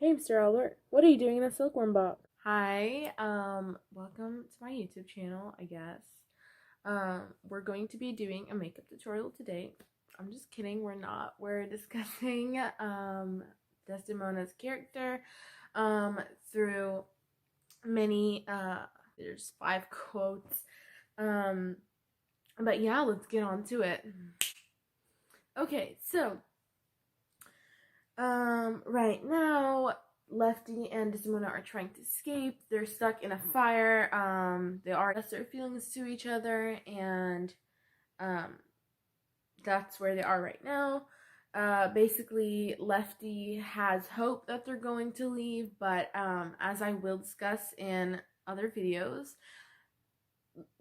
Hey, Mr. Albert, what are you doing in a silkworm box? Hi, welcome to my YouTube channel, I guess. We're going to be doing a makeup tutorial today. I'm just kidding, we're not. We're discussing, Desdemona's character, through many, there's 5 quotes. But yeah, let's get on to it. Okay, so, right now, Lefty and Desdemona are trying to escape. They're stuck in a fire. They are their feelings to each other, and um, that's where they are right now. Basically, Lefty has hope that they're going to leave, but as I will discuss in other videos,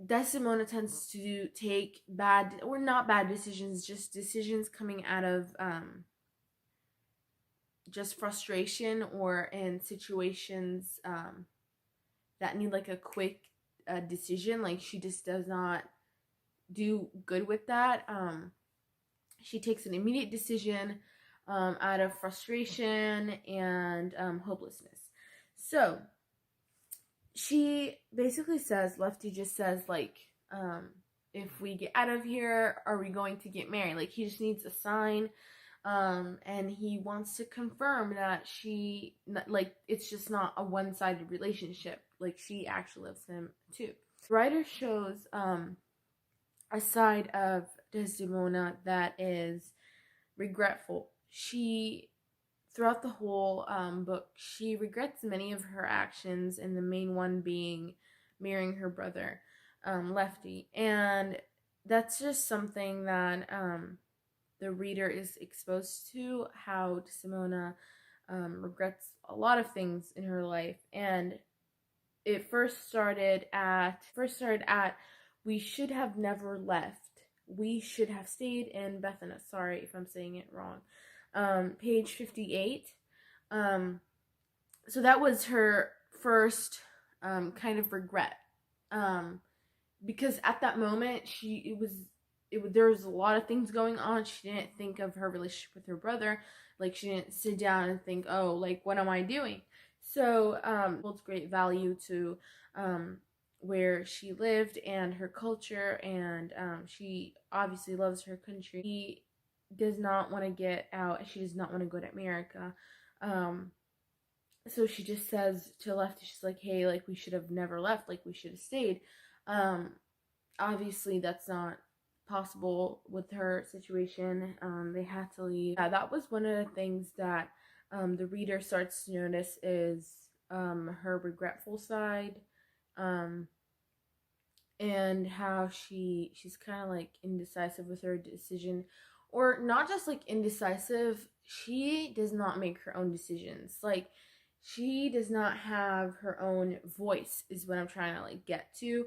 Desdemona tends to take bad, or not bad decisions, just decisions coming out of just frustration or in situations that need like a quick decision. Like she just does not do good with that. She takes an immediate decision out of frustration and hopelessness. So she basically says, Lefty just says, like, if we get out of here, are we going to get married? Like, he just needs a sign. And he wants to confirm that she, like, it's just not a one-sided relationship. Like, she actually loves him too. The writer shows a side of Desdemona that is regretful. She, throughout the whole book, she regrets many of her actions, and the main one being marrying her brother, Lefty. And that's just something that the reader is exposed to, how Desdemona regrets a lot of things in her life. And it first started at we should have never left. We should have stayed in Bethana. Sorry if I'm saying it wrong. Page 58. So that was her first kind of regret. Because at that moment, there was a lot of things going on. She didn't think of her relationship with her brother. Like, she didn't sit down and think, oh, like, what am I doing? So holds great value to where she lived and her culture, and she obviously loves her country. She does not want to get out. She does not want to go to America. So she just says to Lefty, she's like, hey, like, we should have never left. Like, we should have stayed. Obviously, that's not possible with her situation. They had to leave. Yeah, that was one of the things that the reader starts to notice is her regretful side, and how she's kind of like indecisive with her decision, or not just like indecisive. She does not make her own decisions. Like, she does not have her own voice, is what I'm trying to like get to.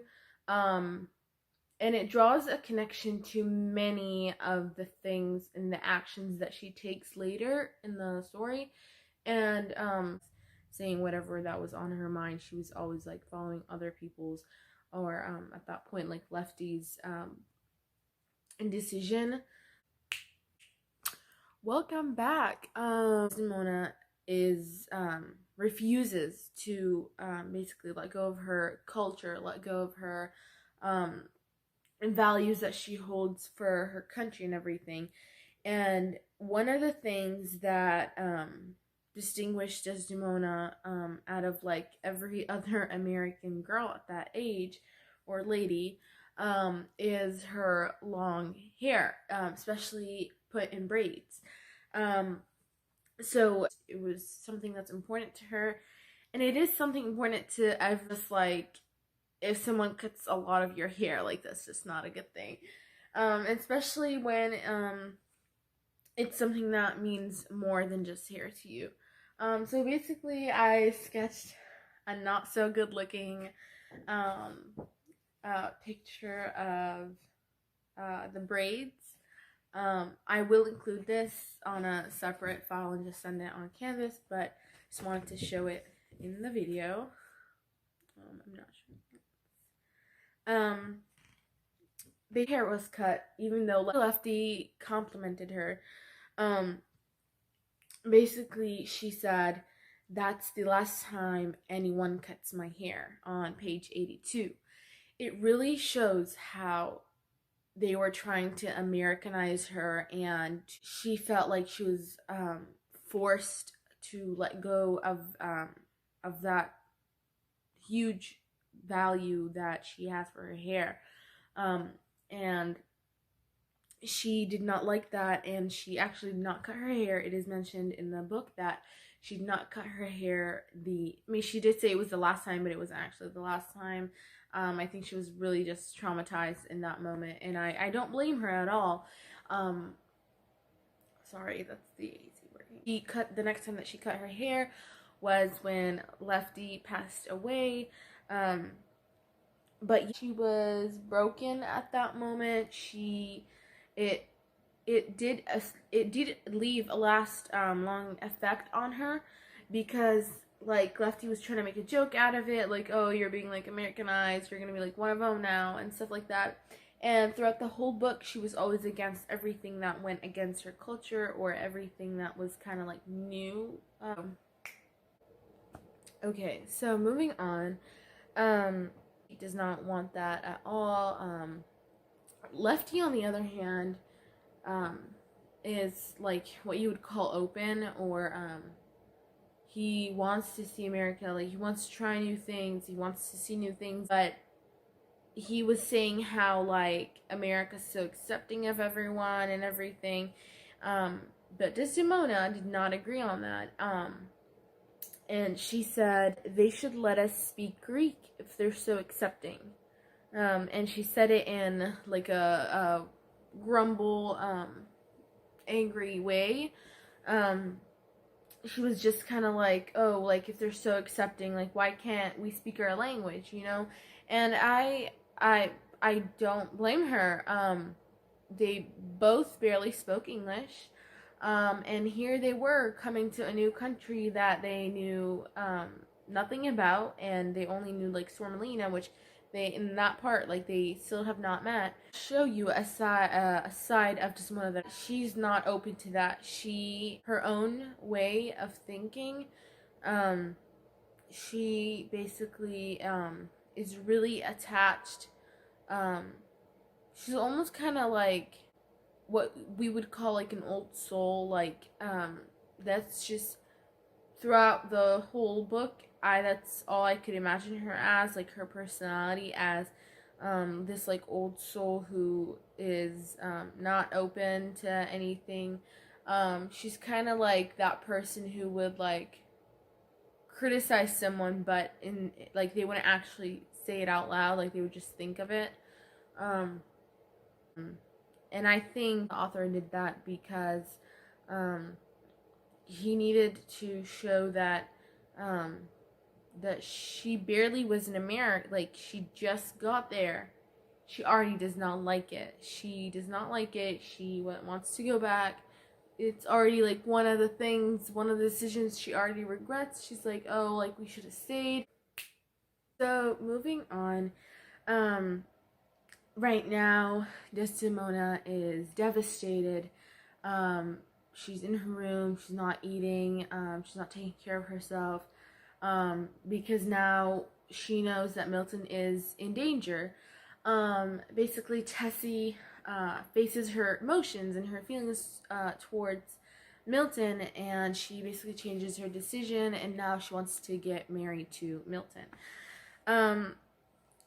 And it draws a connection to many of the things and the actions that she takes later in the story. And saying whatever that was on her mind, she was always like following other people's, or at that point, like Lefty's indecision. Welcome back. Simona is refuses to basically let go of her culture, let go of her and values that she holds for her country and everything. And one of the things that distinguished Desdemona out of like every other American girl at that age or lady is her long hair, especially put in braids. So it was something that's important to her, and it is something important to just like, if someone cuts a lot of your hair, like, that's just not a good thing. Especially when it's something that means more than just hair to you. So basically, I sketched a not so good looking picture of the braids. I will include this on a separate file and just send it on canvas, but just wanted to show it in the video. I'm not sure. Big hair was cut, even though Lefty complimented her. Basically, she said That's the last time anyone cuts my hair on page 82. It really shows how they were trying to Americanize her, and she felt like she was forced to let go of that huge value that she has for her hair. Um, and she did not like that, and she actually did not cut her hair. It is mentioned in the book that she did not cut her hair. I mean, she did say it was the last time, but it wasn't actually the last time. I think she was really just traumatized in that moment, and I don't blame her at all. Um, Sorry, that's the easy word. The next time that she cut her hair was when Lefty passed away. But she was broken at that moment. It it did leave a last long effect on her, because like Lefty was trying to make a joke out of it, like, oh, you're being like Americanized, you're gonna be like one of them now, and stuff like that. And throughout the whole book, she was always against everything that went against her culture, or everything that was kind of like new. Okay, so moving on. He does not want that at all. Lefty, on the other hand, um, is like what you would call open, or he wants to see America, like he wants to try new things, he wants to see new things, but he was saying how like America's so accepting of everyone and everything. But Desdemona did not agree on that. And she said they should let us speak Greek if they're so accepting. And she said it in like a grumble, angry way. She was just kind of like, oh, like if they're so accepting, like why can't we speak our language, you know? And I don't blame her. They both barely spoke English. And here they were coming to a new country that they knew nothing about, and they only knew like Sormelina, which they, in that part, like they still have not met. Show you a side of Desdemona that she's not open to that. Her own way of thinking, she basically is really attached. She's almost kind of like what we would call like an old soul, like that's just throughout the whole book. That's all I could imagine her as, like her personality as this like old soul who is not open to anything. She's kind of like that person who would like criticize someone, but in like they wouldn't actually say it out loud, like they would just think of it. um and I think the author did that because he needed to show that that she barely was in America. Like she just got there. She already does not like it. She does not like it. She wants to go back. It's already like one of the decisions she already regrets. She's like, oh, like we should have stayed. So moving on. Right now, Desdemona is devastated. She's in her room. She's not eating. She's not taking care of herself. Because now she knows that Milton is in danger. Basically, Tessie faces her emotions and her feelings towards Milton, and she basically changes her decision, and now she wants to get married to Milton.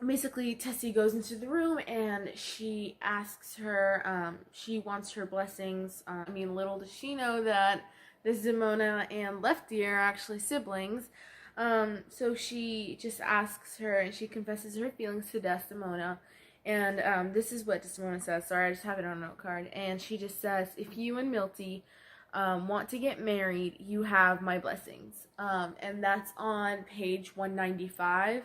Basically, Tessie goes into the room and she asks her, she wants her blessings. Little does she know that Desdemona and Lefty are actually siblings. So she just asks her, and she confesses her feelings to Desdemona. And this is what Desdemona says. Sorry, I just have it on a note card. And she just says, if you and Milty want to get married, you have my blessings. And that's on page 195.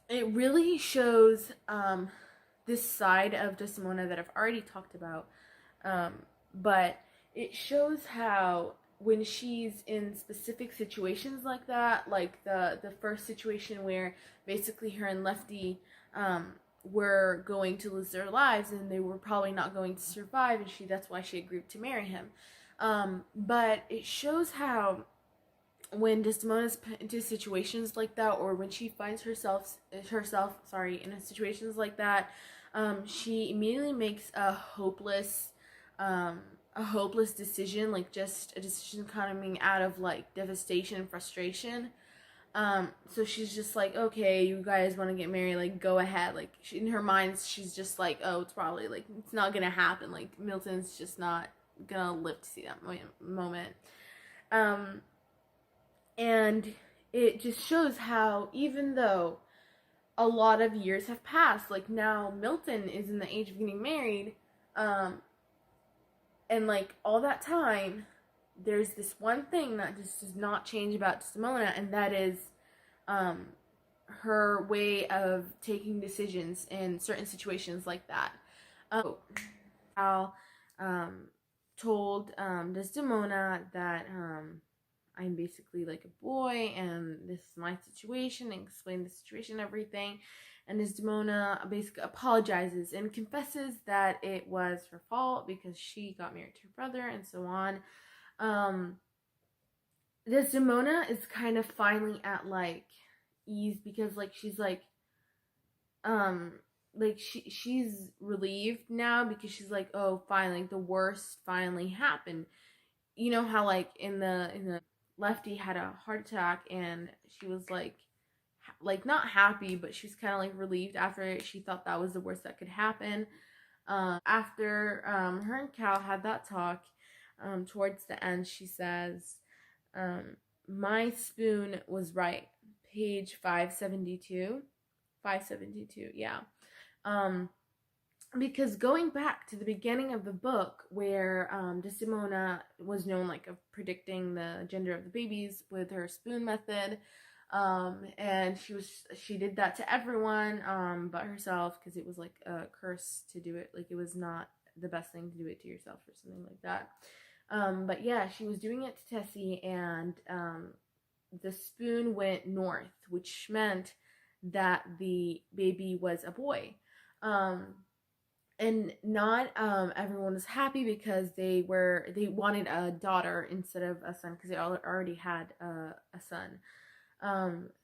It really shows this side of Desdemona that I've already talked about. But it shows how when she's in specific situations like that, like the first situation where basically her and Lefty were going to lose their lives and they were probably not going to survive, and that's why she agreed to marry him. But it shows how when Desdemona's put into situations like that, or when she finds herself in situations like that, she immediately makes a hopeless decision, like just a decision coming out of like devastation and frustration. So she's just like, okay, you guys want to get married, like go ahead. Like in her mind, she's just like, oh, it's probably like it's not gonna happen. Like Milton's just not gonna live to see that moment. Um, and it just shows how even though a lot of years have passed, like now Milton is in the age of getting married, um, and like all that time, there's this one thing that just does not change about Desdemona, and that is um, her way of taking decisions in certain situations like that. Cal told Desdemona that I'm basically like a boy and this is my situation, and explained the situation and everything. And Desdemona basically apologizes and confesses that it was her fault because she got married to her brother and so on. Desdemona is kind of finally at like ease because like she's she's relieved now because she's like, oh, finally, like, the worst finally happened. You know how like in the Lefty had a heart attack and she was like not happy, but she was kind of like relieved after it. She thought that was the worst that could happen. After her and Cal had that talk, towards the end, she says, my spoon was right. Page 572. 572, yeah. Because going back to the beginning of the book where Desdemona was known like of predicting the gender of the babies with her spoon method, and she did that to everyone but herself because it was like a curse to do it. Like it was not the best thing to do it to yourself or something like that. But yeah, she was doing it to Tessie, and the spoon went north, which meant that the baby was a boy. And not everyone was happy because they wanted a daughter instead of a son because they already had a son.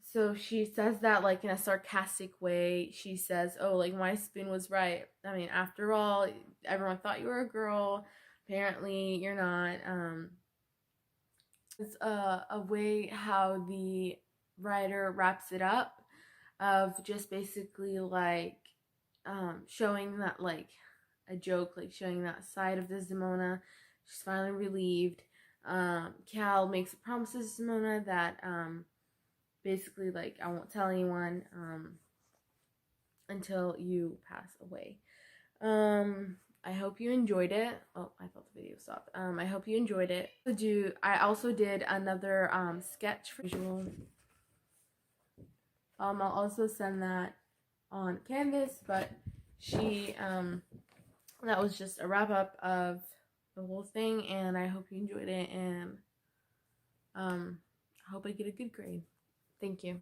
So she says that like in a sarcastic way. She says, "Oh, like my spoon was right. I mean, after all, everyone thought you were a girl. Apparently, you're not." It's a way how the writer wraps it up of just basically like showing that like a joke, like showing that side of Desdemona. She's finally relieved. Cal makes a promise to Desdemona that basically like I won't tell anyone until you pass away. I hope you enjoyed it. Oh, I thought the video stopped. I hope you enjoyed it. I also did another sketch for visual. I'll also send that on Canvas, but that was just a wrap up of the whole thing, and I hope you enjoyed it, and I hope I get a good grade. Thank you.